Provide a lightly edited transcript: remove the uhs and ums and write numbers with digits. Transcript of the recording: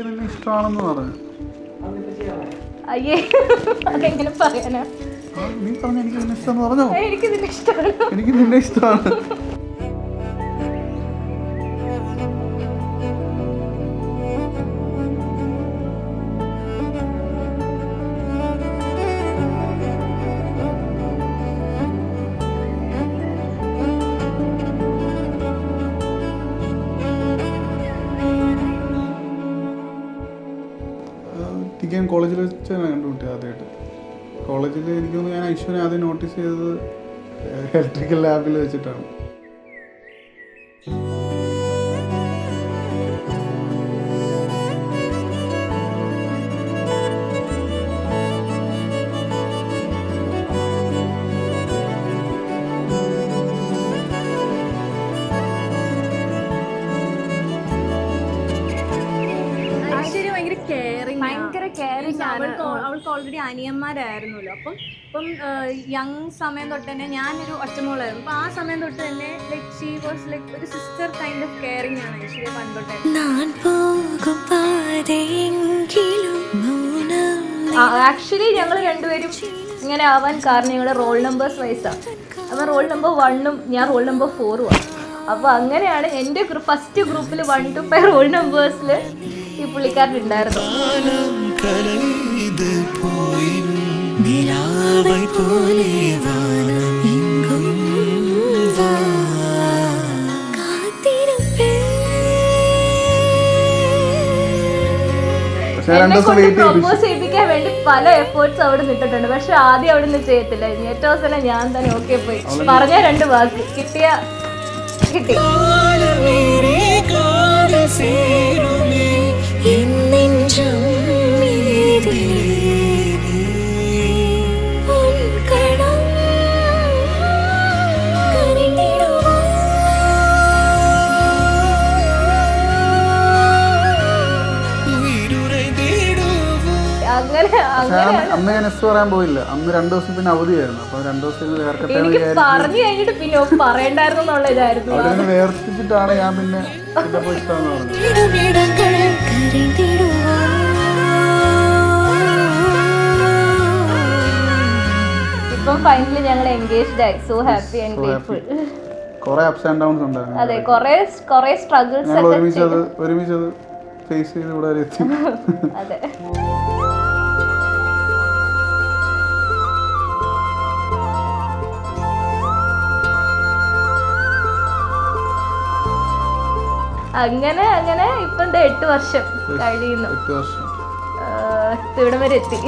എനിക്ക് നിന്നെ ഇഷ്ടമാണെന്ന് പറഞ്ഞു. അയ്യേ അതെങ്ങനെ പറയാനാ? നീ പറഞ്ഞ എനിക്ക് നിന്നെ ഇഷ്ടമെന്ന് പറഞ്ഞോ? എനിക്ക് നിന്നെ ഇഷ്ടമാണ്. എനിക്ക് നിന്നെ ഇഷ്ടമാണ്. ഞാൻ കോളേജിൽ വെച്ചാണ് കണ്ടുപിട്ടി ആദ്യമായിട്ട്. കോളേജിൽ എനിക്ക് തോന്നുന്നു ഞാൻ ഐശ്വര്യ ആദ്യം നോട്ടീസ് ചെയ്തത് ഇലക്ട്രിക്കൽ ലാബിൽ വെച്ചിട്ടാണ്. അവൾക്ക് ഓൾറെഡി അനിയന്മാരായിരുന്നല്ലോ. അപ്പം യങ് സമയം തൊട്ട് തന്നെ ഞാനൊരു ഒറ്റമോളായിരുന്നു. അപ്പൊ ആ സമയം തൊട്ട് തന്നെ ലൈക് ഷീ വാസ് ലൈക് ഒരു സിസ്റ്റർ കൈൻഡ് ഓഫ് കെയറിംഗ് ആണ് ഐശ്വര്യ പണ്ടൊട്ടെ. ആക്ച്വലി ഞങ്ങൾ രണ്ടുപേരും ഇങ്ങനെ ആവാൻ കാരണം ഞങ്ങളുടെ റോൾ നമ്പേഴ്സ് വൈസാണ്. അപ്പം റോൾ നമ്പർ 1 ഞാൻ റോൾ നമ്പർ 4 അപ്പോൾ അങ്ങനെയാണ് എൻ്റെ ഫസ്റ്റ് ഗ്രൂപ്പിൽ 1 to 5 റോൾ നമ്പേഴ്സിൽ ഈ പുള്ളിക്കാരനുണ്ടായിരുന്നു. പ്രൊപ്പോസ് ചെയ്യിപ്പിക്കാൻ വേണ്ടി പല എഫേർട്സ് അവിടെ നിന്നിട്ടുണ്ട്. പക്ഷെ ആദ്യം അവിടെ നിന്ന് ചെയ്യത്തില്ല. ഏറ്റവും അവസാനം ഞാൻ തന്നെ ഓക്കെ പോയി പറഞ്ഞ 2 വാക്ക് കിട്ടി. അന്ന് ഞാൻ എസ് പറയാൻ പോയില്ല. അന്ന് 2 ദിവസം പിന്നെ അവധിയായിരുന്നു. അപ്പൊ 2 ദിവസം പറഞ്ഞു കഴിഞ്ഞിട്ട് പിന്നെ പറയണ്ടായിരുന്നു എന്നുള്ള ഇതായിരുന്നു. അവിടെ വേർതിച്ചിട്ടാണ് ഞാൻ പിന്നെ പോയി ഇഷ്ടമെന്ന് പറഞ്ഞത്. ഇപ്പം ഫൈനലി ഞങ്ങൾ എൻഗേജ്ഡ് ആയി. So happy and grateful. കുറെ അപ്സ് ആൻഡ് ഡൗൺസ് ഉണ്ടായിരുന്നു. അതെ, കുറെ സ്ട്രഗിൾസ് ഒക്കെ ഒരുമിച്ച് ഫേസ് ചെയ്ത് ഇവിടെ വരെ എത്തി. അതെ. അങ്ങനെ ഇപ്പം 8 വർഷം കഴിയുന്നു. 8 വർഷം ഇവിടെ വരെ എത്തി.